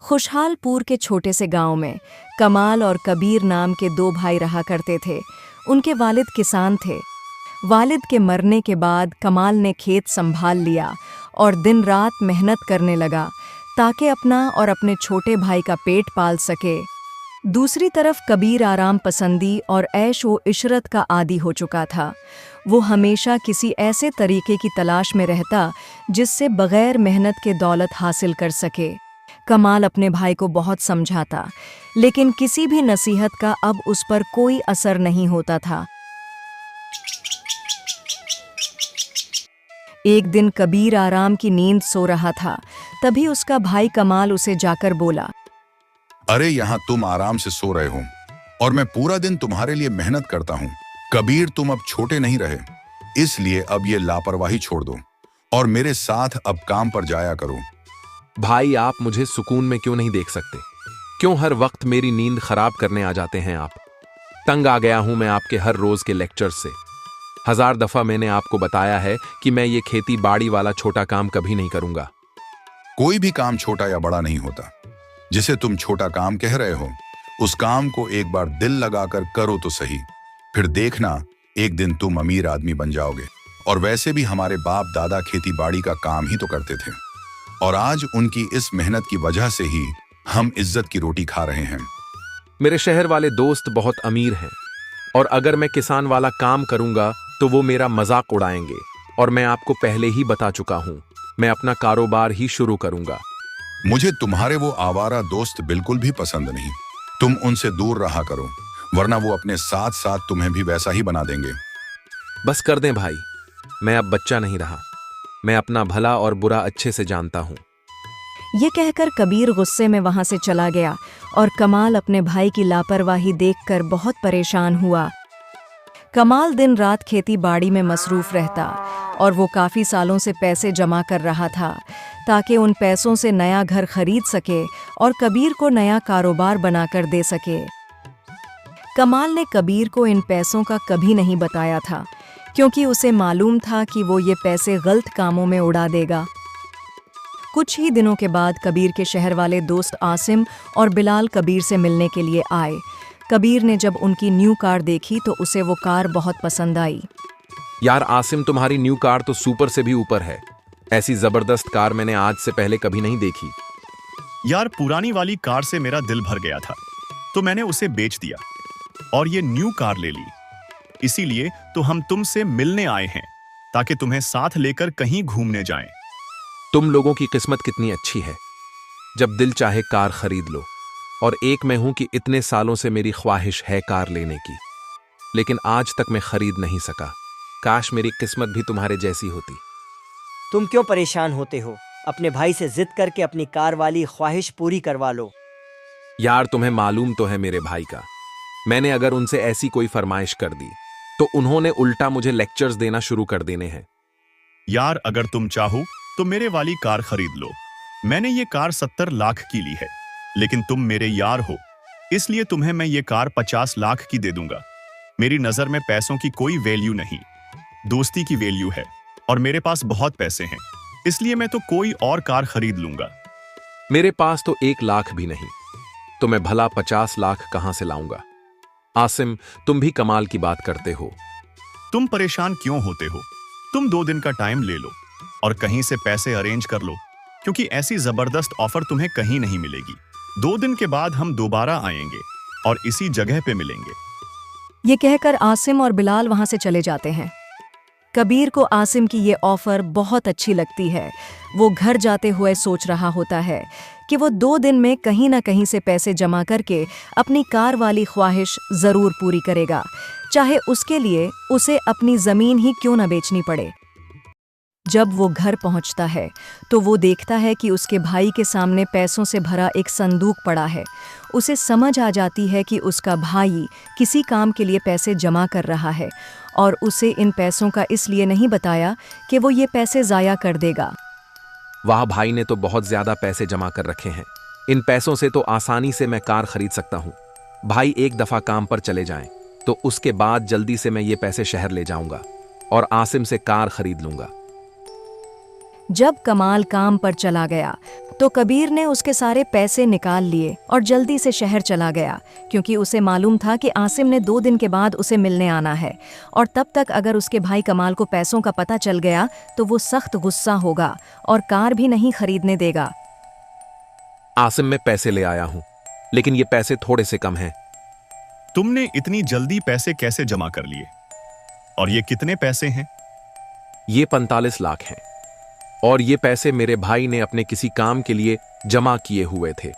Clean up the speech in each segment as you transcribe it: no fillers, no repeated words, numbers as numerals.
खुशहालपुर के छोटे से गांव में कमाल और कबीर नाम के दो भाई रहा करते थे। उनके वालिद किसान थे। वालिद के मरने के बाद कमाल ने खेत संभाल लिया और दिन रात मेहनत करने लगा ताकि अपना और अपने छोटे भाई का पेट पाल सके। दूसरी तरफ कबीर आराम पसंदी और ऐश व इशरत का आदी हो चुका था। वो हमेशा किसी ऐसे तरीके की तलाश में रहता जिससे बगैर मेहनत के दौलत हासिल कर सके। कमाल अपने भाई को बहुत समझाता, लेकिन किसी भी नसीहत का अब उस पर कोई असर नहीं होता था। एक दिन कबीर आराम की नींद सो रहा था, तभी उसका भाई कमाल उसे जाकर बोला, अरे यहाँ तुम आराम से सो रहे हो और मैं पूरा दिन तुम्हारे लिए मेहनत करता हूँ। कबीर, तुम अब छोटे नहीं रहे, इसलिए अब ये लापरवाही छोड़ दो और मेरे साथ अब काम पर जाया करो। भाई, आप मुझे सुकून में क्यों नहीं देख सकते? क्यों हर वक्त मेरी नींद खराब करने आ जाते हैं आप? तंग आ गया हूं मैं आपके हर रोज के लेक्चर से। 1000 दफा मैंने आपको बताया है कि मैं ये खेती बाड़ी वाला छोटा काम कभी नहीं करूंगा। कोई भी काम छोटा या बड़ा नहीं होता। जिसे तुम छोटा काम कह रहे हो, उस काम को एक बार दिल लगाकर करो तो सही, फिर देखना एक दिन तुम अमीर आदमी बन जाओगे। और वैसे भी हमारे बाप दादा खेती बाड़ी का काम ही तो करते थे और आज उनकी इस मेहनत की वजह से ही हम इज्जत की रोटी खा रहे हैं। मेरे शहर वाले दोस्त बहुत अमीर हैं और अगर मैं किसान वाला काम करूंगा तो वो मेरा मजाक उड़ाएंगे। और मैं आपको पहले ही बता चुका हूं, मैं अपना कारोबार ही शुरू करूंगा। मुझे तुम्हारे वो आवारा दोस्त बिल्कुल भी पसंद नहीं। तुम उनसे दूर रहा करो, वरना वो अपने साथ साथ तुम्हें भी वैसा ही बना देंगे। बस कर दें भाई, मैं अब बच्चा नहीं रहा। मैं अपना भला और बुरा अच्छे से जानता हूं। ये कहकर कबीर गुस्से में वहां से चला गया और कमाल अपने भाई की लापरवाही देखकर बहुत परेशान हुआ। कमाल दिन रात खेती बाड़ी में मसरूफ रहता और वो काफी सालों से पैसे जमा कर रहा था ताकि उन पैसों से नया घर खरीद सके और कबीर को नया कारोबार बनाकर दे सके। कमाल ने कबीर को इन पैसों का कभी नहीं बताया था, क्योंकि उसे मालूम था कि वो ये पैसे गलत कामों में उड़ा देगा। कुछ ही दिनों के बाद कबीर के शहर वाले दोस्त आसिम और बिलाल कबीर से मिलने के लिए आए। कबीर ने जब उनकी न्यू कार देखी तो उसे वो कार बहुत पसंद आई। यार आसिम, तुम्हारी न्यू कार तो सुपर से भी ऊपर है। ऐसी जबरदस्त कार मैंने आज से पहले कभी नहीं देखी। यार, पुरानी वाली कार से मेरा दिल भर गया था तो मैंने उसे बेच दिया और ये न्यू कार ले ली। इसीलिए तो हम तुमसे मिलने आए हैं ताकि तुम्हें साथ लेकर कहीं घूमने जाएं। तुम लोगों की किस्मत कितनी अच्छी है, जब दिल चाहे कार खरीद लो। और एक मैं हूं कि इतने सालों से मेरी ख्वाहिश है कार लेने की, लेकिन आज तक मैं खरीद नहीं सका। काश मेरी किस्मत भी तुम्हारे जैसी होती। तुम क्यों परेशान होते हो? अपने भाई से जिद करके अपनी कार वाली ख्वाहिश पूरी करवा लो। यार, तुम्हें मालूम तो है मेरे भाई का, मैंने अगर उनसे ऐसी कोई फरमाइश कर दी तो उन्होंने उल्टा मुझे लेक्चर्स देना शुरू कर देने हैं। यार, अगर तुम चाहो तो मेरे वाली कार खरीद लो। मैंने ये कार 70 लाख की ली है, लेकिन तुम मेरे यार हो, इसलिए तुम्हें मैं ये कार 50 लाख की दे दूंगा। मेरी नजर में पैसों की कोई वैल्यू नहीं, दोस्ती की वैल्यू है और मेरे पास बहुत पैसे हैं, इसलिए मैं तो कोई और कार खरीद लूंगा। मेरे पास तो 1 लाख भी नहीं, तो मैं भला 50 लाख कहां से लाऊंगा? आसिम, तुम भी कमाल की बात करते हो। तुम परेशान क्यों होते हो? तुम 2 दिन का टाइम ले लो और कहीं से पैसे अरेंज कर लो, क्योंकि ऐसी जबरदस्त ऑफर तुम्हें कहीं नहीं मिलेगी। 2 दिन के बाद हम दोबारा आएंगे और इसी जगह पे मिलेंगे। ये कहकर आसिम और बिलाल वहां से चले जाते हैं। कबीर को आसिम की ये ऑफर बहुत अच्छी लगती है। वो घर जाते हुए सोच रहा होता है कि वो 2 दिन में कहीं ना कहीं से पैसे जमा करके अपनी कार वाली ख्वाहिश जरूर पूरी करेगा, चाहे उसके लिए उसे अपनी जमीन ही क्यों न बेचनी पड़े। जब वो घर पहुंचता है तो वो देखता है कि उसके भाई के सामने पैसों से भरा एक संदूक पड़ा है। उसे समझ आ जाती है कि उसका भाई किसी काम के लिए पैसे जमा कर रहा है और उसे इन पैसों का इसलिए नहीं बताया कि वो ये पैसे ज़ाया कर देगा। वाह, भाई ने तो बहुत ज्यादा पैसे जमा कर रखे हैं। इन पैसों से तो आसानी से मैं कार खरीद सकता हूँ। भाई एक दफा काम पर चले जाएं तो उसके बाद जल्दी से मैं ये पैसे शहर ले जाऊंगा और आसिम से कार खरीद लूंगा। जब कमाल काम पर चला गया तो कबीर ने उसके सारे पैसे निकाल लिए और जल्दी से शहर चला गया, क्योंकि उसे मालूम था कि आसिम ने 2 दिन के बाद उसे मिलने आना है और तब तक अगर उसके भाई कमाल को पैसों का पता चल गया तो वो सख्त गुस्सा होगा और कार भी नहीं खरीदने देगा। आसिम, मैं पैसे ले आया हूं, लेकिन ये पैसे थोड़े से कम हैं। तुमने इतनी जल्दी पैसे कैसे जमा कर लिए? और ये कितने पैसे हैं? ये 45 लाख हैं और ये पैसे मेरे भाई ने अपने किसी काम के लिए जमा किए हुए थे,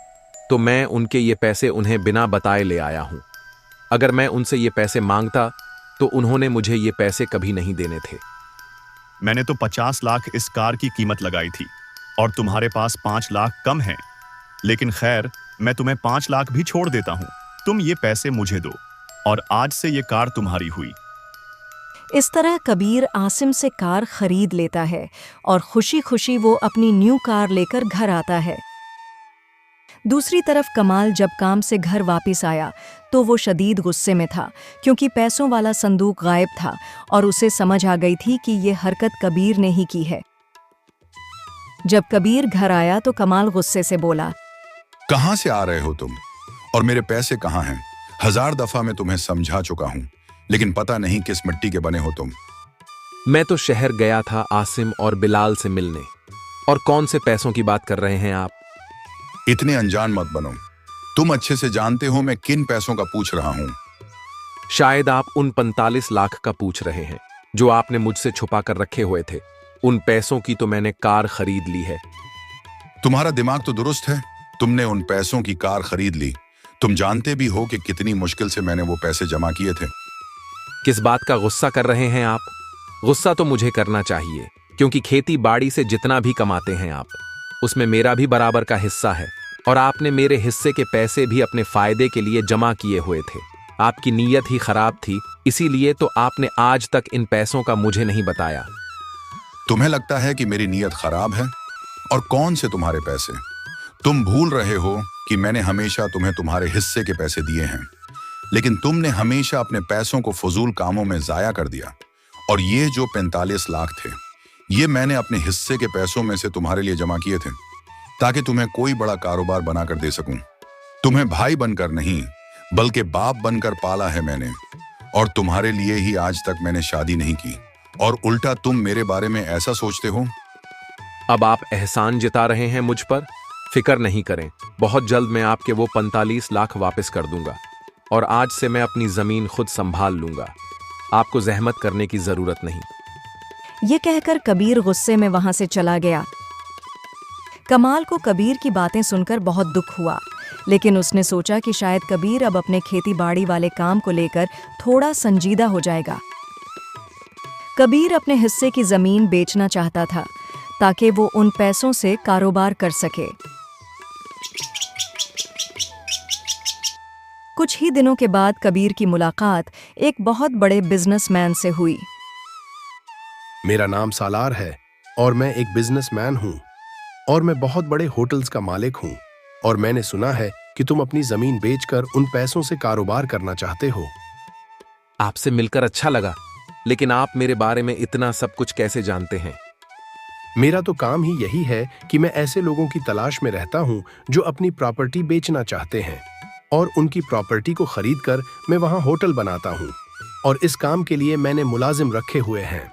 तो मैं उनके ये पैसे उन्हें बिना बताए ले आया हूं। अगर मैं उनसे ये पैसे मांगता तो उन्होंने मुझे ये पैसे कभी नहीं देने थे। मैंने तो 50 लाख इस कार की कीमत लगाई थी और तुम्हारे पास 5 लाख कम हैं। लेकिन खैर, मैं तुम्हें 5 लाख भी छोड़ देता हूं। तुम ये पैसे मुझे दो और आज से ये कार तुम्हारी हुई। इस तरह कबीर आसिम से कार खरीद लेता है और खुशी खुशी वो अपनी न्यू कार लेकर घर आता है। दूसरी तरफ कमाल जब काम से घर वापस आया तो वो शदीद गुस्से में था, क्योंकि पैसों वाला संदूक गायब था और उसे समझ आ गई थी कि ये हरकत कबीर ने ही की है। जब कबीर घर आया तो कमाल गुस्से से बोला, कहां से आ रहे हो तुम और मेरे पैसे कहां हैं? 1000 दफा मैं तुम्हें समझा चुका हूं, लेकिन पता नहीं किस मिट्टी के बने हो तुम। मैं तो शहर गया था आसिम और बिलाल से मिलने। और कौन से पैसों की बात कर रहे हैं आप? इतने अनजान मत बनो, तुम अच्छे से जानते हो मैं किन पैसों का पूछ रहा हूं। शायद आप उन 45 लाख का पूछ रहे हैं जो आपने मुझसे छुपा कर रखे हुए थे। उन पैसों की तो मैंने कार खरीद ली है। तुम्हारा दिमाग तो दुरुस्त है, तुमने उन पैसों की कार खरीद ली। तुम जानते भी हो कि कितनी मुश्किल से मैंने वो पैसे जमा किए थे। किस बात का गुस्सा कर रहे हैं आप? गुस्सा तो मुझे करना चाहिए, क्योंकि खेती बाड़ी से जितना भी कमाते हैं आप, उसमें मेरा भी बराबर का हिस्सा है और आपने मेरे हिस्से के पैसे भी अपने फायदे के लिए जमा किए हुए थे। आपकी नीयत ही खराब थी, इसीलिए तो आपने आज तक इन पैसों का मुझे नहीं बताया। तुम्हें लगता है कि मेरी नीयत खराब है? और कौन से तुम्हारे पैसे? तुम भूल रहे हो कि मैंने हमेशा तुम्हें तुम्हारे हिस्से के पैसे दिए हैं, लेकिन तुमने हमेशा अपने पैसों को फजूल कामों में जाया कर दिया। और ये जो 45 लाख थे, ये मैंने अपने हिस्से के पैसों में से तुम्हारे लिए जमा किए थे, ताकि तुम्हें कोई बड़ा कारोबार बनाकर दे सकूं। तुम्हें भाई बनकर नहीं, बल्कि बाप बनकर पाला है मैंने, और तुम्हारे लिए ही आज तक मैंने शादी नहीं की, और उल्टा तुम मेरे बारे में ऐसा सोचते हो। अब आप एहसान जता रहे हैं मुझ पर। फिक्र नहीं करें, बहुत जल्द मैं आपके वो 45 लाख वापस कर दूंगा और आज से मैं अपनी जमीन खुद संभाल लूंगा। आपको जहमत करने की जरूरत नहीं। ये कहकर कबीर गुस्से में वहां से चला गया। कमाल को कबीर की बातें सुनकर बहुत दुख हुआ, लेकिन उसने सोचा कि शायद कबीर अब अपने खेती बाड़ी वाले काम को लेकर थोड़ा संजीदा हो जाएगा। कबीर अपने हिस्से की जमीन बेचना चाहता था ताकि वो उन पैसों से कारोबार कर सके। कुछ ही दिनों के बाद कबीर की मुलाकात एक बहुत बड़े बिजनेसमैन से हुई। मेरा नाम सालार है और मैं एक बिजनेसमैन हूँ और मैं बहुत बड़े होटल्स का मालिक हूँ, और मैंने सुना है कि तुम अपनी जमीन बेचकर उन पैसों से कारोबार करना चाहते हो। आपसे मिलकर अच्छा लगा, लेकिन आप मेरे बारे में इतना सब कुछ कैसे जानते हैं? मेरा तो काम ही यही है कि मैं ऐसे लोगों की तलाश में रहता हूँ जो अपनी प्रॉपर्टी बेचना चाहते हैं, और उनकी प्रॉपर्टी को खरीदकर मैं वहां होटल बनाता हूं, और इस काम के लिए मैंने मुलाजिम रखे हुए हैं।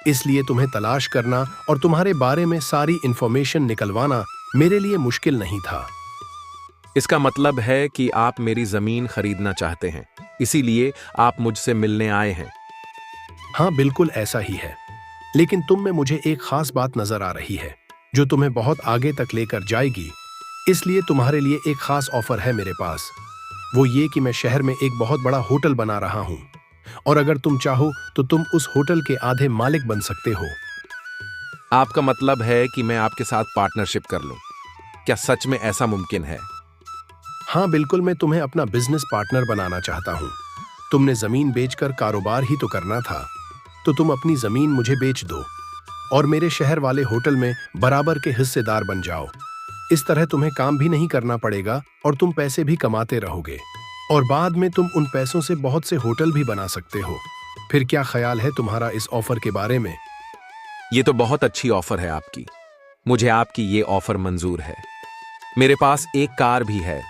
इसलिए तुम्हें तलाश करना और तुम्हारे बारे में सारी इंफॉर्मेशन निकलवाना मेरे लिए मुश्किल नहीं था। इसका मतलब है कि आप मेरी जमीन खरीदना चाहते हैं, इसीलिए आप मुझसे मिलने आए हैं। हाँ, बिल्कुल ऐसा ही है, लेकिन तुम में मुझे एक खास बात नजर आ रही है जो तुम्हें बहुत आगे तक लेकर जाएगी। इसलिए तुम्हारे लिए एक खास ऑफर है मेरे पास। वो ये कि मैं शहर में एक बहुत बड़ा होटल बना रहा हूँ, और अगर तुम चाहो तो तुम उस होटल के आधे मालिक बन सकते हो। आपका मतलब है कि मैं आपके साथ पार्टनरशिप कर लूं? क्या सच में ऐसा मुमकिन है? हाँ बिल्कुल, मैं तुम्हें अपना बिजनेस पार्टनर बनाना चाहता हूँ। तुमने जमीन बेचकर कारोबार ही तो करना था, तो तुम अपनी जमीन मुझे बेच दो और मेरे शहर वाले होटल में बराबर के हिस्सेदार बन जाओ। इस तरह तुम्हें काम भी नहीं करना पड़ेगा और तुम पैसे भी कमाते रहोगे, और बाद में तुम उन पैसों से बहुत से होटल भी बना सकते हो। फिर क्या ख्याल है तुम्हारा इस ऑफर के बारे में? ये तो बहुत अच्छी ऑफर है आपकी। मुझे आपकी ये ऑफर मंजूर है। मेरे पास एक कार भी है।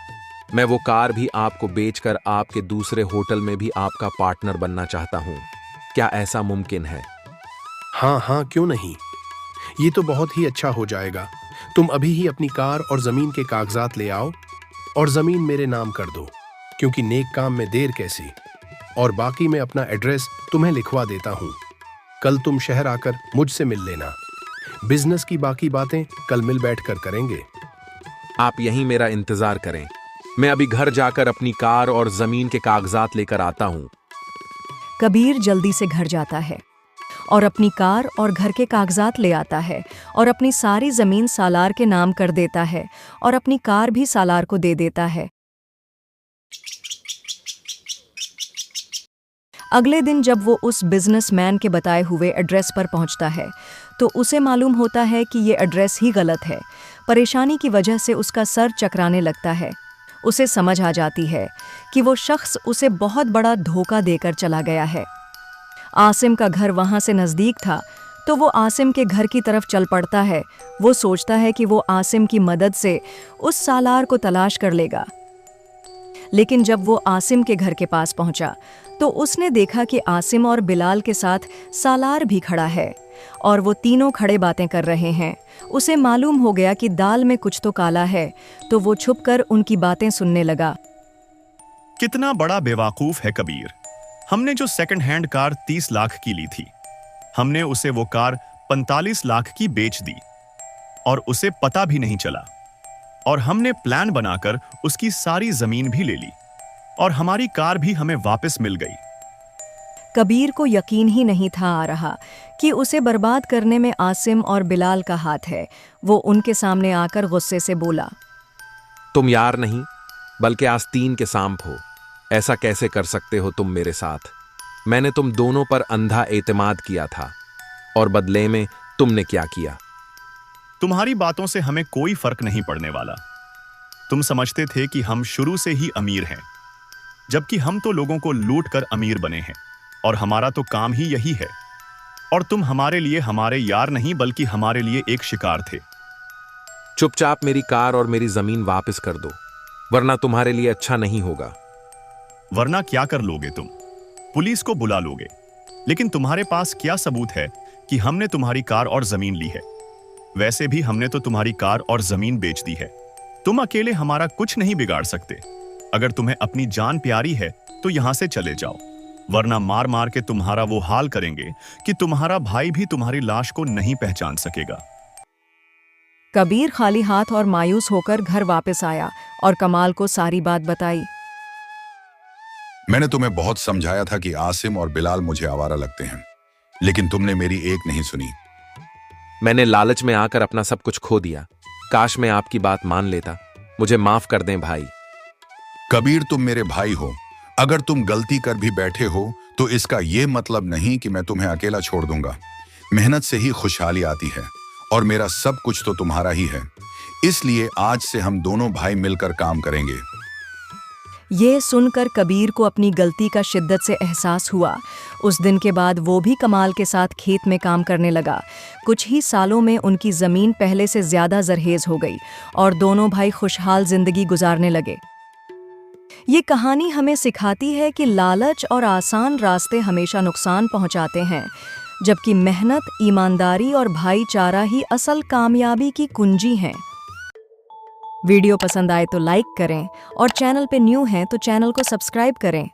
मैं वो कार भी आपको बेचकर आपके दूसरे होटल में भी आपका पार्टनर बनना चाहता हूं। क्या ऐसा मुमकिन है? हाँ हाँ, क्यों नहीं। ये तो बहुत ही अच्छा हो जाएगा। तुम अभी ही अपनी कार और जमीन के कागजात ले आओ और जमीन मेरे नाम कर दो, क्योंकि नेक काम में देर कैसी। और बाकी मैं अपना एड्रेस तुम्हें लिखवा देता हूँ। कल तुम शहर आकर मुझसे मिल लेना। बिजनेस की बाकी बातें कल मिल बैठकर करेंगे। आप यहीं मेरा इंतजार करें। मैं अभी घर जाकर अपनी कार और जमीन के कागजात लेकर आता हूं। कबीर जल्दी से घर जाता है और अपनी कार और घर के कागजात ले आता है और अपनी सारी जमीन सालार के नाम कर देता है और अपनी कार भी सालार को दे देता है। अगले दिन जब वो उस बिजनेसमैन के बताए हुए एड्रेस पर पहुंचता है तो उसे मालूम होता है कि ये एड्रेस ही गलत है। परेशानी की वजह से उसका सर चकराने लगता है। उसे समझ आ जाती है कि वो शख्स उसे बहुत बड़ा धोखा देकर चला गया है। आसिम का घर वहां से नज़दीक था तो वो आसिम के घर की तरफ चल पड़ता है। वो सोचता है कि वो आसिम की मदद से उस सालार को तलाश कर लेगा। लेकिन जब वो आसिम के घर के पास पहुंचा तो उसने देखा कि आसिम और बिलाल के साथ सालार भी खड़ा है और वो तीनों खड़े बातें कर रहे हैं। उसे मालूम हो गया कि दाल में कुछ तो काला है, तो वो छुपकर उनकी बातें सुनने लगा। कितना बड़ा बेवकूफ है कबीर। हमने जो सेकंड हैंड कार 30 लाख की ली थी, हमने उसे वो कार 45 लाख की बेच दी और उसे पता भी नहीं चला। और हमने प्लान बनाकर उसकी सारी जमीन भी ले ली और हमारी कार भी हमें वापस मिल गई। कबीर को यकीन ही नहीं था आ रहा कि उसे बर्बाद करने में आसिम और बिलाल का हाथ है। वो उनके सामने आकर गुस्से से बोला, तुम यार नहीं बल्कि आस्तीन के सांप हो। ऐसा कैसे कर सकते हो तुम मेरे साथ? मैंने तुम दोनों पर अंधा एतमाद किया था और बदले में तुमने क्या किया? तुम्हारी बातों से हमें कोई फर्क नहीं पड़ने वाला। तुम समझते थे कि हम शुरू से ही अमीर हैं, जबकि हम तो लोगों को लूट कर अमीर बने हैं और हमारा तो काम ही यही है। और तुम हमारे लिए हमारे यार नहीं बल्कि हमारे लिए एक शिकार थे। चुपचाप मेरी कार और मेरी जमीन वापस कर दो, वरना तुम्हारे लिए अच्छा नहीं होगा। वरना क्या कर लोगे तुम? पुलिस को बुला लोगे। लेकिन तुम्हारे पास क्या सबूत है कि हमने तुम्हारी कार और जमीन ली है? वैसे भी हमने तो तुम्हारी कार और जमीन बेच दी है। तुम अकेले हमारा कुछ नहीं बिगाड़ सकते। अगर तुम्हें अपनी जान प्यारी है तो यहां से चले जाओ, वरना मार मार के तुम्हारा वो हाल करेंगे कि तुम्हारा भाई भी तुम्हारी लाश को नहीं पहचान सकेगा। कबीर खाली हाथ और मायूस होकर घर वापस आया और कमाल को सारी बात बताई। मैंने तुम्हें बहुत समझाया था कि आसिम और बिलाल मुझे आवारा लगते हैं, लेकिन तुमने मेरी एक नहीं सुनी। मैंने लालच में आकर अपना सब कुछ खो दिया। काश मैं आपकी बात मान लेता। मुझे माफ कर दें भाई। कबीर, तुम मेरे भाई हो। अगर तुम गलती कर भी बैठे हो तो इसका यह मतलब नहीं कि मैं तुम्हें अकेला छोड़ दूंगा। मेहनत से ही खुशहाली आती है और मेरा सब कुछ तो तुम्हारा ही है। इसलिए आज से हम दोनों भाई मिलकर काम करेंगे। ये सुनकर कबीर को अपनी गलती का शिद्दत से एहसास हुआ। उस दिन के बाद वो भी कमाल के साथ खेत में काम करने लगा। कुछ ही सालों में उनकी ज़मीन पहले से ज़्यादा जरखेज हो गई और दोनों भाई खुशहाल जिंदगी गुजारने लगे। ये कहानी हमें सिखाती है कि लालच और आसान रास्ते हमेशा नुकसान पहुंचाते हैं, जबकि मेहनत, ईमानदारी और भाईचारा ही असल कामयाबी की कुंजी हैं। वीडियो पसंद आए तो लाइक करें और चैनल पे न्यू हैं तो चैनल को सब्सक्राइब करें।